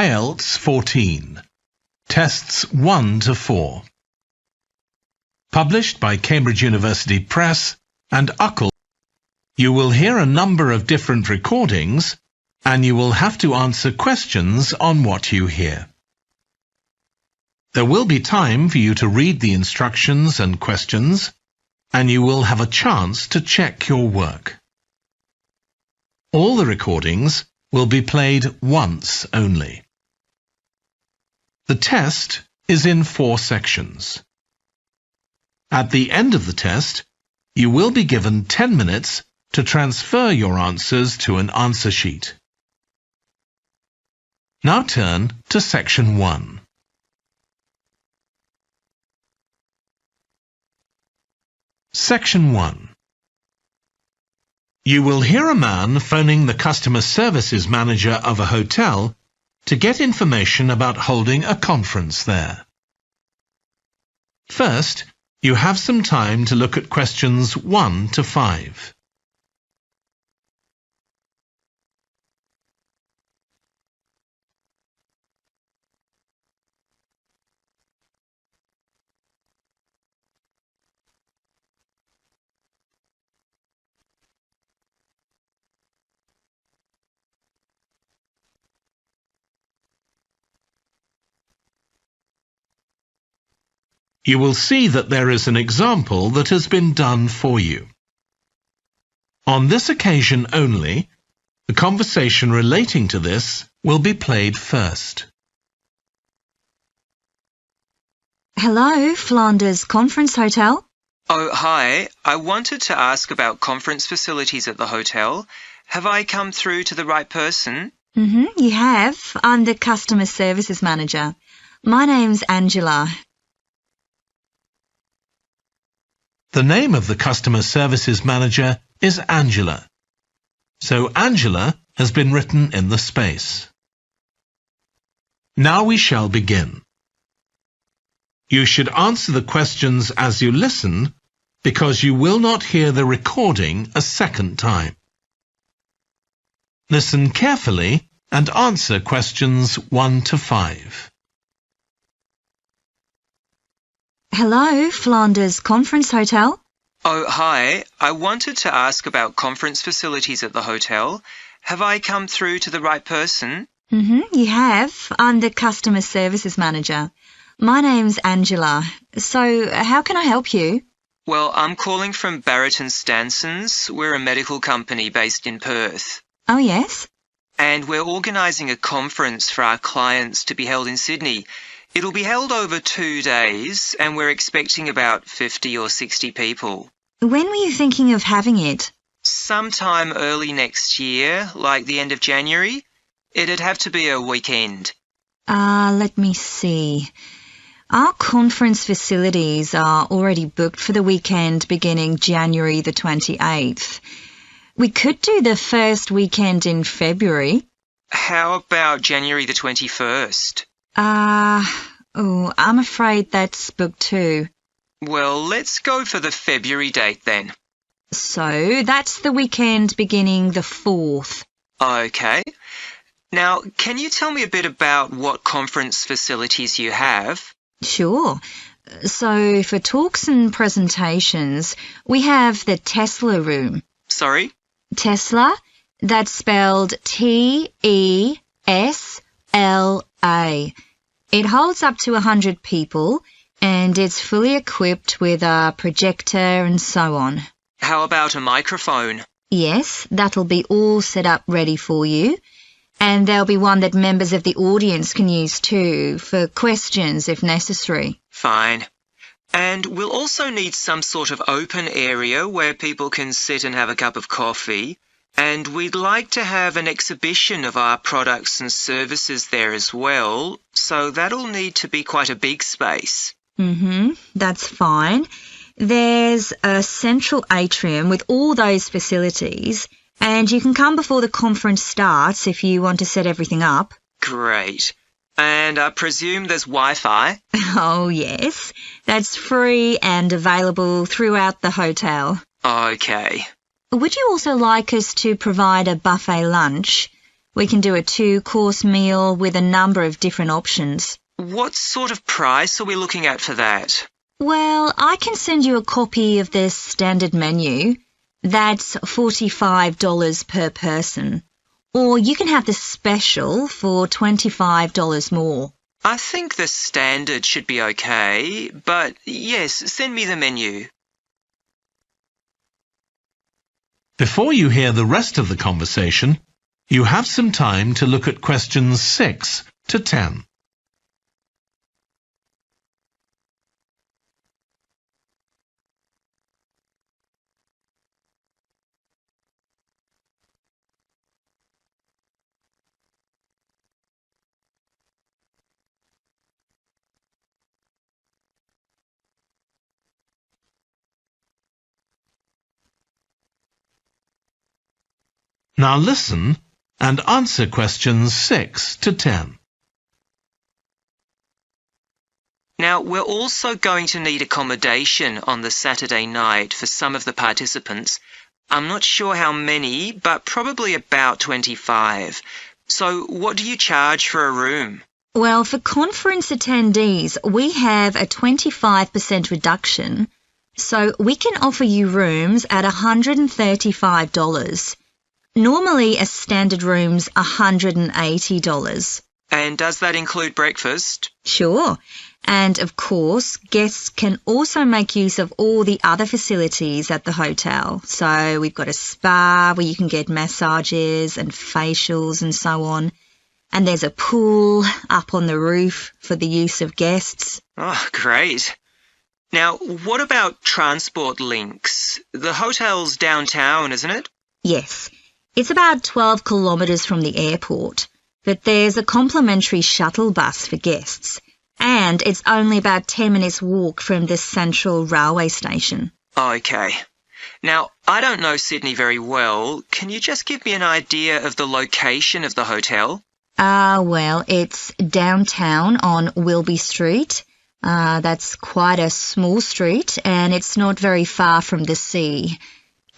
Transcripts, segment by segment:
IELTS 14, Tests 1 to 4. Published by Cambridge University Press and UCL. You will hear a number of different recordings and you will have to answer questions on what you hear. There will be time for you to read the instructions and questions, and you will have a chance to check your work. All the recordings will be played once only. The test is in 4 sections. At the end of the test, you will be given 10 minutes to transfer your answers to an answer sheet. Now turn to Section 1. Section 1. You will hear a man phoning the customer services manager of a hotel to get information about holding a conference there. First, you have some time to look at questions 1 to 5. You will see that there is an example that has been done for you. On this occasion only, the conversation relating to this will be played first. Hello, Flanders Conference Hotel. Oh, hi. I wanted to ask about conference facilities at the hotel. Have I come through to the right person? You have. I'm the customer services manager. My name's Angela. The name of the customer services manager is Angela. So Angela has been written in the space. Now we shall begin. You should answer the questions as you listen because you will not hear the recording a second time. Listen carefully and answer questions 1 to 5. Hello, Flanders Conference Hotel. Oh, hi. I wanted to ask about conference facilities at the hotel. Have I come through to the right person? You have. I'm the customer services manager. My name's Angela. So, how can I help you? Well, I'm calling from Barrett & Stanson's. We're a medical company based in Perth. Oh, yes? And we're organising a conference for our clients to be held in Sydney. It'll be held over 2 days, and we're expecting about 50 or 60 people. When were you thinking of having it? Sometime early next year, like the end of January. It'd have to be a weekend. Let me see. Our conference facilities are already booked for the weekend beginning January the 28th. We could do the first weekend in February. How about January the 21st? I'm afraid that's booked too. Well, let's go for the February date then. So, that's the weekend beginning the 4th. Okay. Now, can you tell me a bit about what conference facilities you have? Sure. So, for talks and presentations, we have the Tesla room. Sorry? Tesla, that's spelled T-E-S-L-A. It holds up to 100 people and it's fully equipped with a projector and so on. How about a microphone? Yes, that'll be all set up ready for you. And there'll be one that members of the audience can use too, for questions if necessary. Fine. And we'll also need some sort of open area where people can sit and have a cup of coffee. And we'd like to have an exhibition of our products and services there as well, so that'll need to be quite a big space. That's fine. There's a central atrium with all those facilities, and you can come before the conference starts if you want to set everything up. Great. And I presume there's Wi-Fi? Oh, yes. That's free and available throughout the hotel. Okay. Would you also like us to provide a buffet lunch? We can do a 2-course meal with a number of different options. What sort of price are we looking at for that? Well, I can send you a copy of the standard menu. That's $45 per person. Or you can have the special for $25 more. I think the standard should be okay, but yes, send me the menu. Before you hear the rest of the conversation, you have some time to look at questions 6 to 10. Now listen and answer questions 6 to 10. Now, we're also going to need accommodation on the Saturday night for some of the participants. I'm not sure how many, but probably about 25. So what do you charge for a room? Well, for conference attendees, we have a 25% reduction, so we can offer you rooms at $135. Normally, a standard room's $180. And does that include breakfast? Sure. And of course, guests can also make use of all the other facilities at the hotel. So we've got a spa where you can get massages and facials and so on. And there's a pool up on the roof for the use of guests. Oh, great. Now, what about transport links? The hotel's downtown, isn't it? Yes. It's about 12 kilometres from the airport, but there's a complimentary shuttle bus for guests, and it's only about 10 minutes walk from the central railway station. Okay. Now, I don't know Sydney very well. Can you just give me an idea of the location of the hotel? Well, it's downtown on Wilby Street. That's quite a small street, and it's not very far from the sea.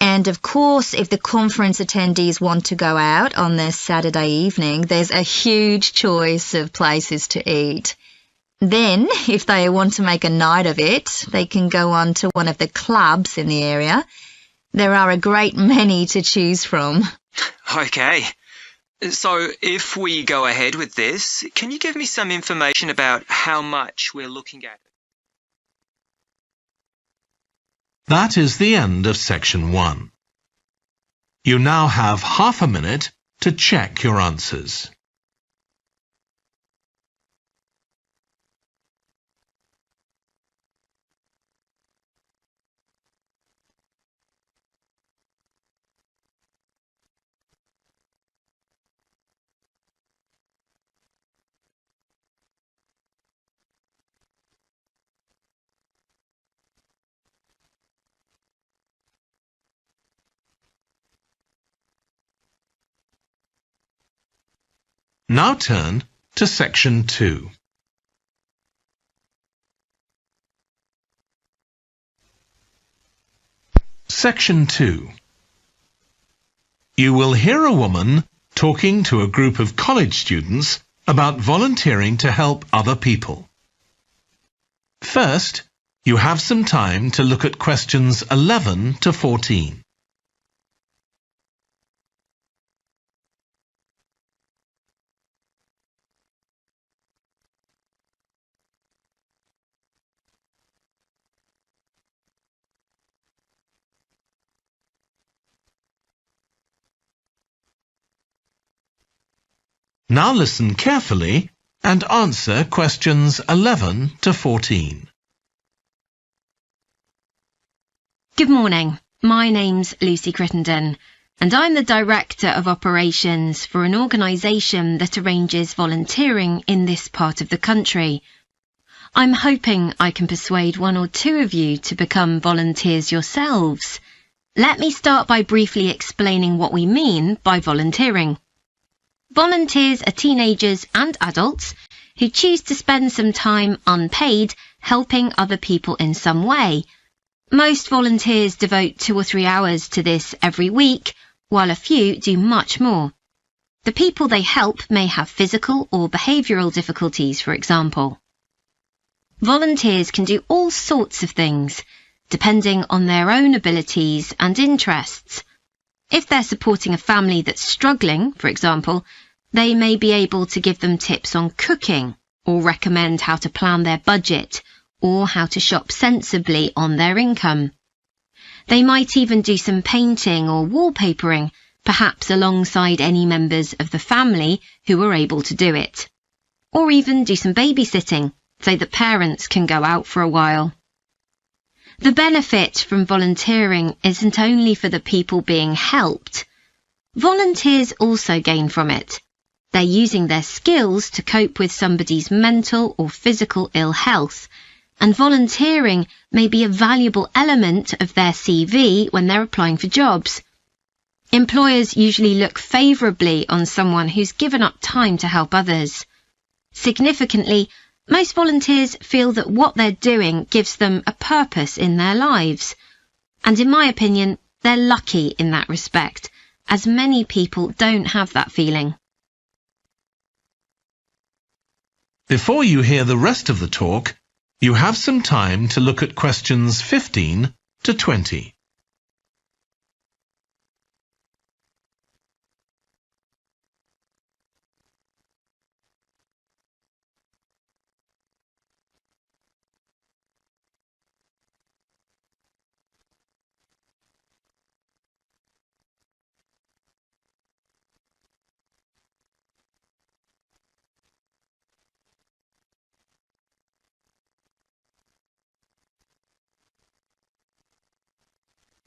And of course, if the conference attendees want to go out on their Saturday evening, there's a huge choice of places to eat. Then, if they want to make a night of it, they can go on to one of the clubs in the area. There are a great many to choose from. Okay. So, if we go ahead with this, can you give me some information about how much we're looking at? That is the end of section 1. You now have half a minute to check your answers. Now turn to section 2. Section 2. You will hear a woman talking to a group of college students about volunteering to help other people. First, you have some time to look at questions 11 to 14. Now listen carefully and answer questions 11 to 14. Good morning. My name's Lucy Crittenden, and I'm the Director of Operations for an organisation that arranges volunteering in this part of the country. I'm hoping I can persuade one or two of you to become volunteers yourselves. Let me start by briefly explaining what we mean by volunteering. Volunteers are teenagers and adults who choose to spend some time unpaid helping other people in some way. Most volunteers devote 2 or 3 hours to this every week, while a few do much more. The people they help may have physical or behavioural difficulties, for example. Volunteers can do all sorts of things, depending on their own abilities and interests. If they're supporting a family that's struggling, for example, they may be able to give them tips on cooking, or recommend how to plan their budget, or how to shop sensibly on their income. They might even do some painting or wallpapering, perhaps alongside any members of the family who are able to do it. Or even do some babysitting, so that parents can go out for a while. The benefit from volunteering isn't only for the people being helped. Volunteers also gain from it. They're using their skills to cope with somebody's mental or physical ill health, and volunteering may be a valuable element of their CV when they're applying for jobs. Employers usually look favourably on someone who's given up time to help others. Significantly, most volunteers feel that what they're doing gives them a purpose in their lives. And in my opinion, they're lucky in that respect, as many people don't have that feeling. Before you hear the rest of the talk, you have some time to look at questions 15 to 20.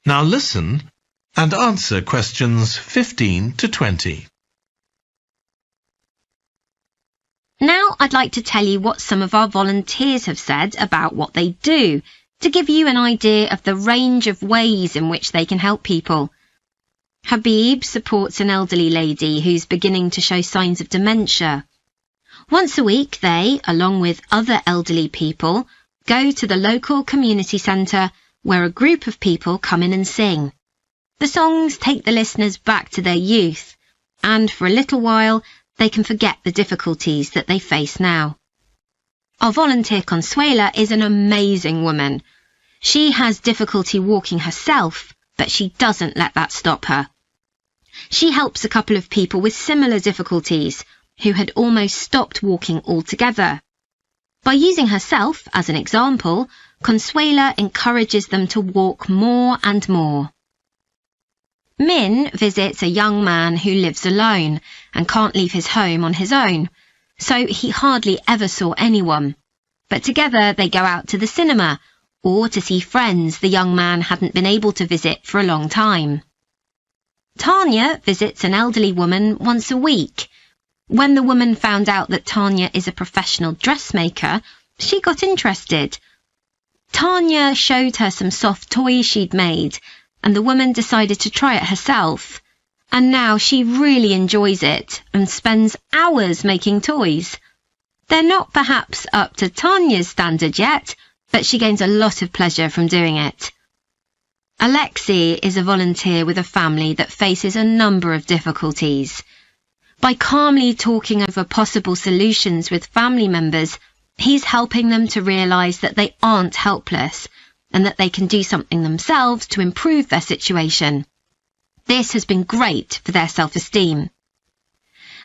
Now listen and answer questions 15 to 20. Now I'd like to tell you what some of our volunteers have said about what they do, to give you an idea of the range of ways in which they can help people. Habib supports an elderly lady who's beginning to show signs of dementia. Once a week they, along with other elderly people, go to the local community centre where a group of people come in and sing. The songs take the listeners back to their youth, and for a little while they can forget the difficulties that they face now. Our volunteer Consuela is an amazing woman. She has difficulty walking herself, but she doesn't let that stop her. She helps a couple of people with similar difficulties who had almost stopped walking altogether. By using herself as an example, Consuela encourages them to walk more and more. Min visits a young man who lives alone and can't leave his home on his own, so he hardly ever saw anyone. But together they go out to the cinema or to see friends the young man hadn't been able to visit for a long time. Tanya visits an elderly woman once a week. When the woman found out that Tanya is a professional dressmaker, she got interested. Tanya showed her some soft toys she'd made, and the woman decided to try it herself. And now she really enjoys it and spends hours making toys. They're not perhaps up to Tanya's standard yet, but she gains a lot of pleasure from doing it. Alexei is a volunteer with a family that faces a number of difficulties. By calmly talking over possible solutions with family members, he's helping them to realise that they aren't helpless and that they can do something themselves to improve their situation. This has been great for their self-esteem.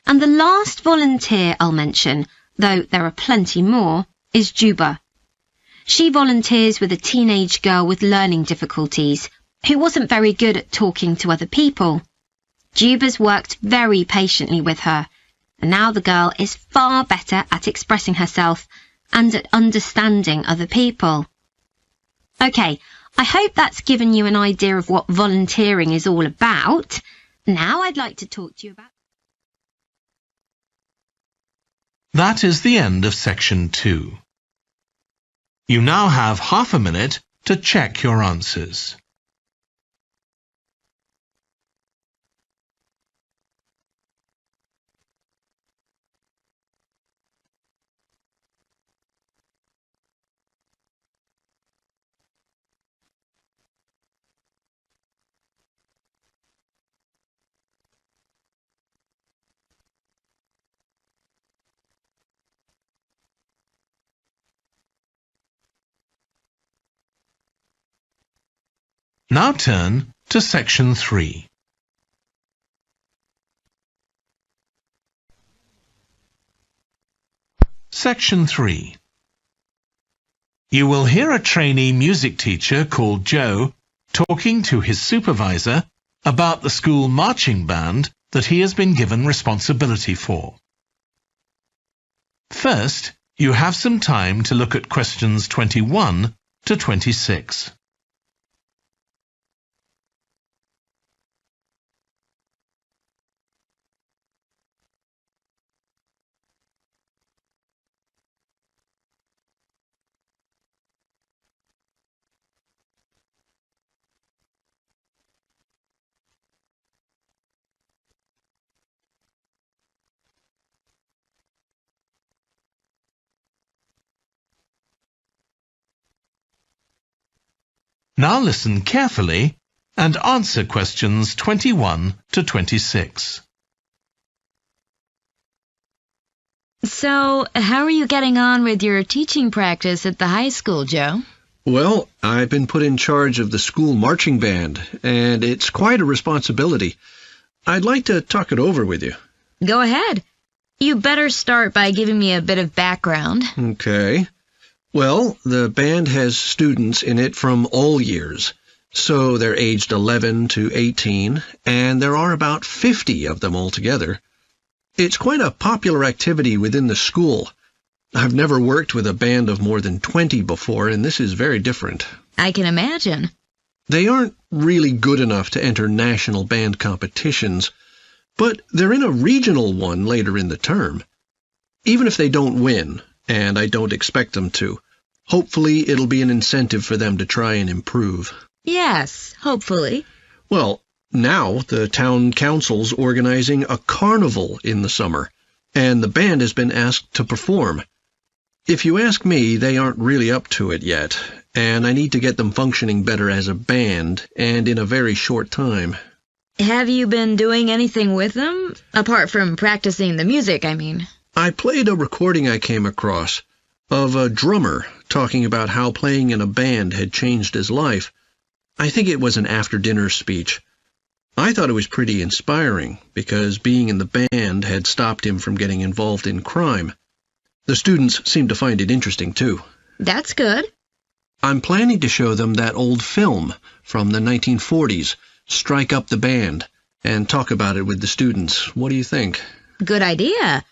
And the last volunteer I'll mention, though there are plenty more, is Juba. She volunteers with a teenage girl with learning difficulties who wasn't very good at talking to other people. Juba's worked very patiently with her, and now the girl is far better at expressing herself and at understanding other people. Okay, I hope that's given you an idea of what volunteering is all about. Now I'd like to talk to you about... That is the end of section 2. You now have half a minute to check your answers. Now turn to Section 3. Section 3. You will hear a trainee music teacher called Joe talking to his supervisor about the school marching band that he has been given responsibility for. First, you have some time to look at questions 21 to 26. Now listen carefully and answer questions 21 to 26. So, how are you getting on with your teaching practice at the high school, Joe? Well, I've been put in charge of the school marching band, and it's quite a responsibility. I'd like to talk it over with you. Go ahead. You better start by giving me a bit of background. Okay. Well, the band has students in it from all years, so they're aged 11 to 18, and there are about 50 of them altogether. It's quite a popular activity within the school. I've never worked with a band of more than 20 before, and this is very different. I can imagine. They aren't really good enough to enter national band competitions, but they're in a regional one later in the term. Even if they don't win, and I don't expect them to, hopefully it'll be an incentive for them to try and improve. Yes, hopefully. Well, now the town council's organizing a carnival in the summer, and the band has been asked to perform. If you ask me, they aren't really up to it yet, and I need to get them functioning better as a band, and in a very short time. Have you been doing anything with them? Apart from practicing the music, I mean. I played a recording I came across of a drummer talking about how playing in a band had changed his life. I think it was an after-dinner speech. I thought it was pretty inspiring, because being in the band had stopped him from getting involved in crime. The students seemed to find it interesting, too. That's good. I'm planning to show them that old film from the 1940s, Strike Up the Band, and talk about it with the students. What do you think? Good idea.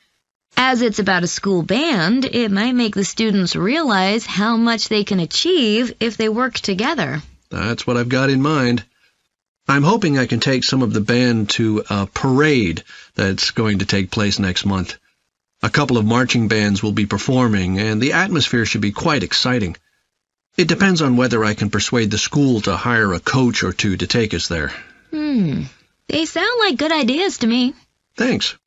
As it's about a school band, it might make the students realize how much they can achieve if they work together. That's what I've got in mind. I'm hoping I can take some of the band to a parade that's going to take place next month. A couple of marching bands will be performing, and the atmosphere should be quite exciting. It depends on whether I can persuade the school to hire a coach or two to take us there. They sound like good ideas to me. Thanks.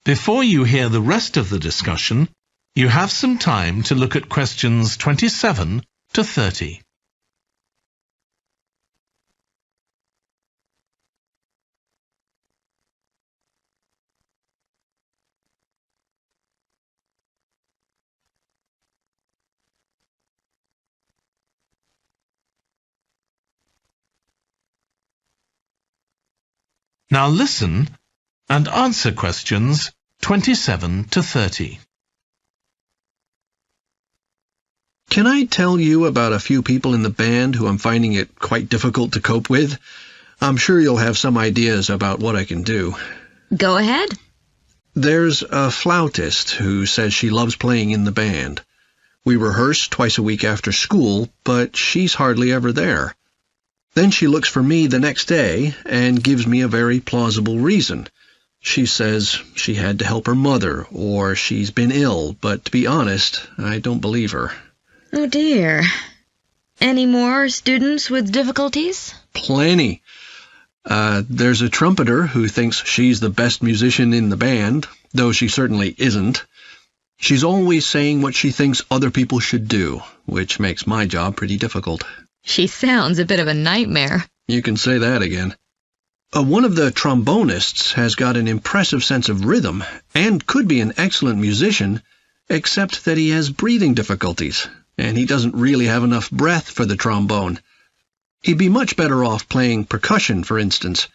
Before you hear the rest of the discussion, you have some time to look at questions 27 to 30. Now listen and answer questions 27 to 30. Can I tell you about a few people in the band who I'm finding it quite difficult to cope with? I'm sure you'll have some ideas about what I can do. Go ahead. There's a flautist who says she loves playing in the band. We rehearse twice a week after school, but she's hardly ever there. Then she looks for me the next day and gives me a very plausible reason. She says she had to help her mother, or she's been ill, but to be honest, I don't believe her. Oh dear. Any more students with difficulties? Plenty. There's a trumpeter who thinks she's the best musician in the band, though she certainly isn't. She's always saying what she thinks other people should do, which makes my job pretty difficult. She sounds a bit of a nightmare. You can say that again. One of the trombonists has got an impressive sense of rhythm and could be an excellent musician, except that he has breathing difficulties. and he doesn't really have enough breath for the trombone. He'd be much better off playing percussion, for instance,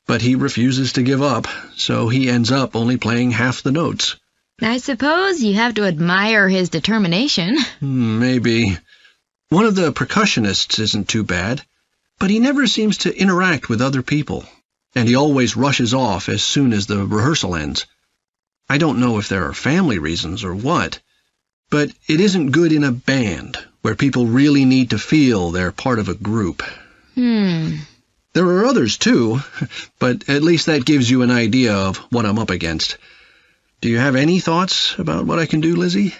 but he refuses to give up, so he ends up only playing half the notes. I suppose you have to admire his determination. Maybe. One of the percussionists isn't too bad, but he never seems to interact with other people, and he always rushes off as soon as the rehearsal ends. I don't know if there are family reasons or what, but it isn't good in a band, where people really need to feel they're part of a group. There are others too, but at least that gives you an idea of what I'm up against. Do you have any thoughts about what I can do, Lizzie?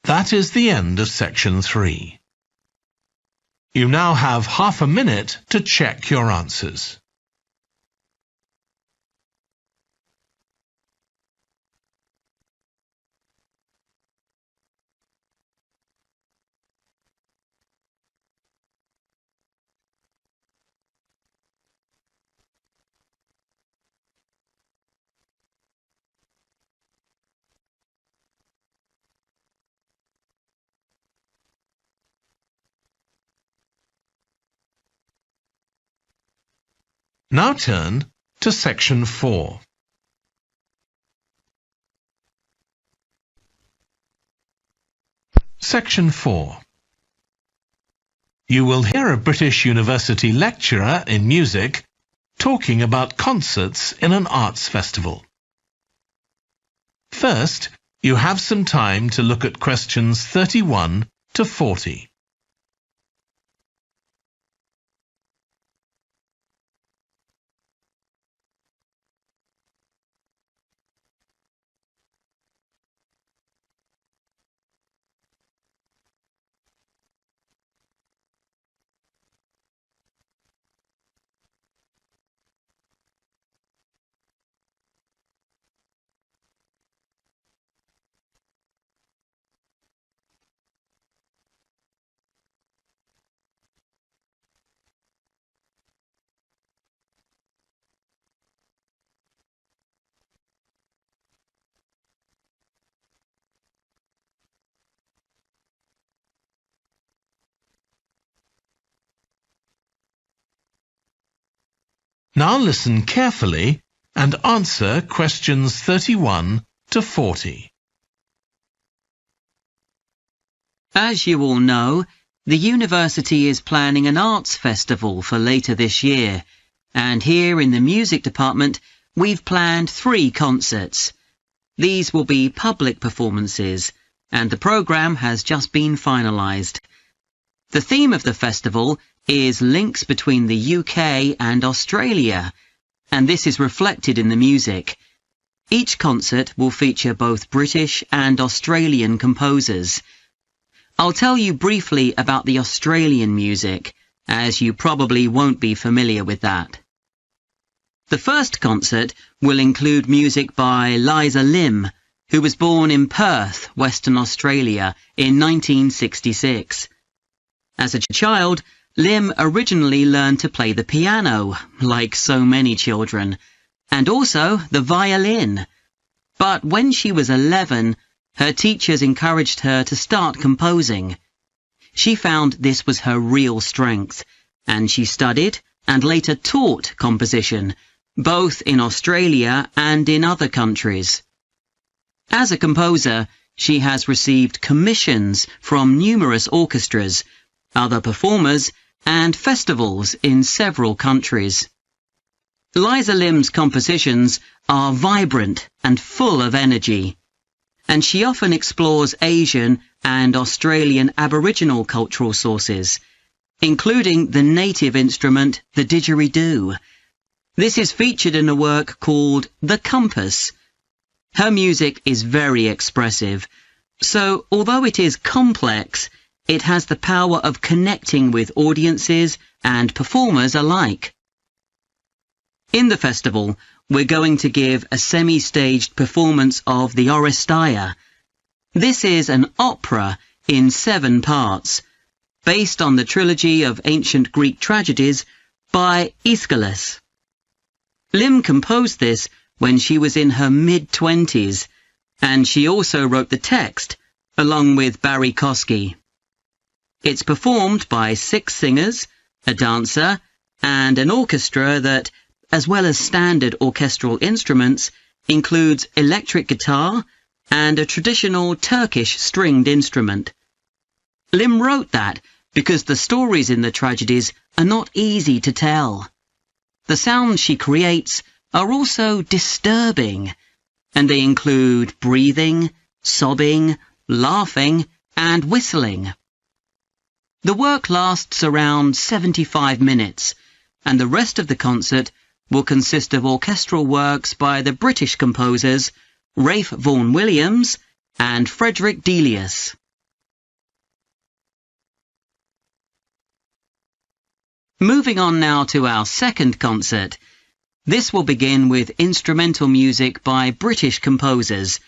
That is the end of section 3. You now have half a minute to check your answers. Now turn to section 4. Section 4. You will hear a British University lecturer in music talking about concerts in an arts festival. First, you have some time to look at questions 31 to 40. Now listen carefully and answer questions 31 to 40. As you all know, the university is planning an arts festival for later this year, and here in the music department we've planned 3 concerts. These will be public performances, and the programme has just been finalised. The theme of the festival is links between the UK and Australia, and this is reflected in the music. Each concert will feature both British and Australian composers. I'll tell you briefly about the Australian music, as you probably won't be familiar with that. The first concert will include music by Liza Lim, who was born in Perth, Western Australia, in 1966. As a child, Lim originally learned to play the piano, like so many children, and also the violin. But when she was 11, her teachers encouraged her to start composing. She found this was her real strength, and she studied and later taught composition, both in Australia and in other countries. As a composer, she has received commissions from numerous orchestras, other performers, and festivals in several countries. Liza Lim's compositions are vibrant and full of energy, and she often explores Asian and Australian Aboriginal cultural sources, including the native instrument, the didgeridoo. This is featured in a work called The Compass. Her music is very expressive, so although it is complex, it has the power of connecting with audiences and performers alike. In the festival, we're going to give a semi-staged performance of the Oresteia. This is an opera in 7 parts, based on the trilogy of ancient Greek tragedies by Aeschylus. Lim composed this when she was in her mid-20s, and she also wrote the text, along with Barry Kosky. It's performed by 6 singers, a dancer, and an orchestra that, as well as standard orchestral instruments, includes electric guitar and a traditional Turkish stringed instrument. Lim wrote that because the stories in the tragedies are not easy to tell. The sounds she creates are also disturbing, and they include breathing, sobbing, laughing, and whistling. The work lasts around 75 minutes, and the rest of the concert will consist of orchestral works by the British composers Ralph Vaughan Williams and Frederick Delius. Moving on now to our second concert. This will begin with instrumental music by British composers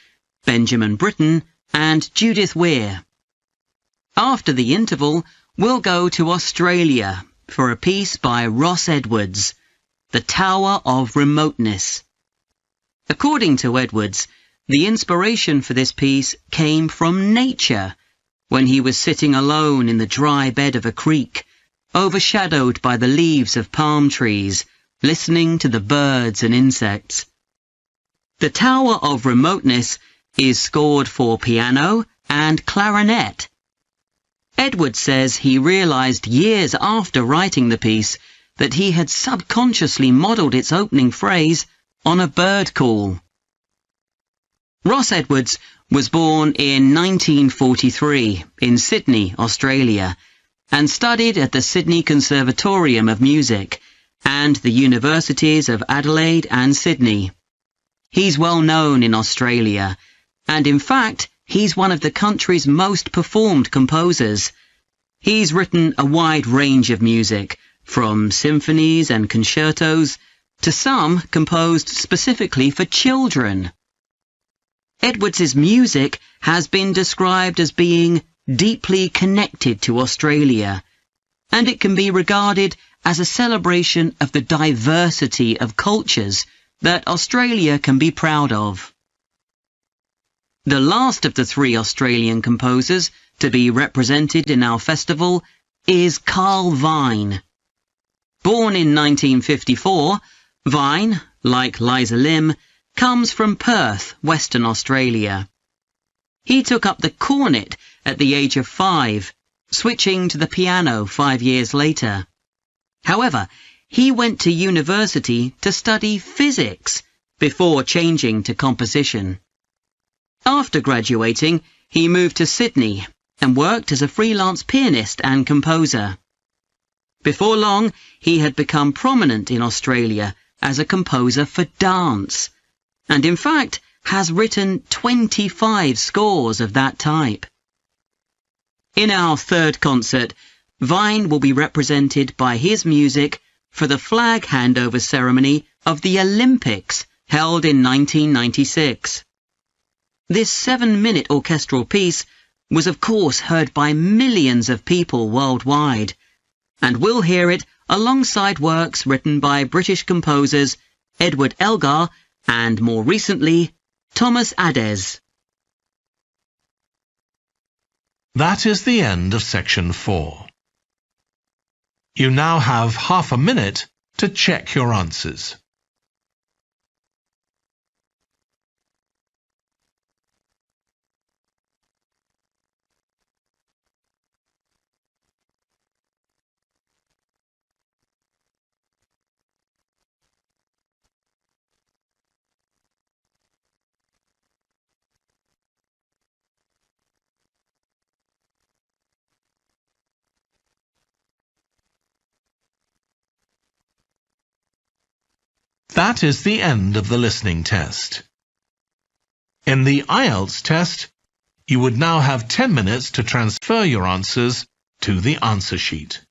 Benjamin Britten and Judith Weir. After the interval, we'll go to Australia for a piece by Ross Edwards, The Tower of Remoteness. According to Edwards, the inspiration for this piece came from nature, when he was sitting alone in the dry bed of a creek, overshadowed by the leaves of palm trees, listening to the birds and insects. The Tower of Remoteness is scored for piano and clarinet. Edwards says he realized years after writing the piece that he had subconsciously modelled its opening phrase on a bird call. Ross Edwards was born in 1943 in Sydney, Australia, and studied at the Sydney Conservatorium of Music and the Universities of Adelaide and Sydney. He's well known in Australia, and in fact, he's one of the country's most performed composers. He's written a wide range of music, from symphonies and concertos to some composed specifically for children. Edwards's music has been described as being deeply connected to Australia, and it can be regarded as a celebration of the diversity of cultures that Australia can be proud of. The last of the 3 Australian composers to be represented in our festival is Carl Vine. Born in 1954, Vine, like Liza Lim, comes from Perth, Western Australia. He took up the cornet at the age of 5, switching to the piano 5 years later. However, he went to university to study physics before changing to composition. After graduating, he moved to Sydney and worked as a freelance pianist and composer. Before long, he had become prominent in Australia as a composer for dance, and in fact has written 25 scores of that type. In our third concert, Vine will be represented by his music for the flag handover ceremony of the Olympics held in 1996. This 7-minute orchestral piece was of course heard by millions of people worldwide, and we'll hear it alongside works written by British composers Edward Elgar and, more recently, Thomas Adès. That is the end of section 4. You now have half a minute to check your answers. That is the end of the listening test. In the IELTS test, you would now have 10 minutes to transfer your answers to the answer sheet.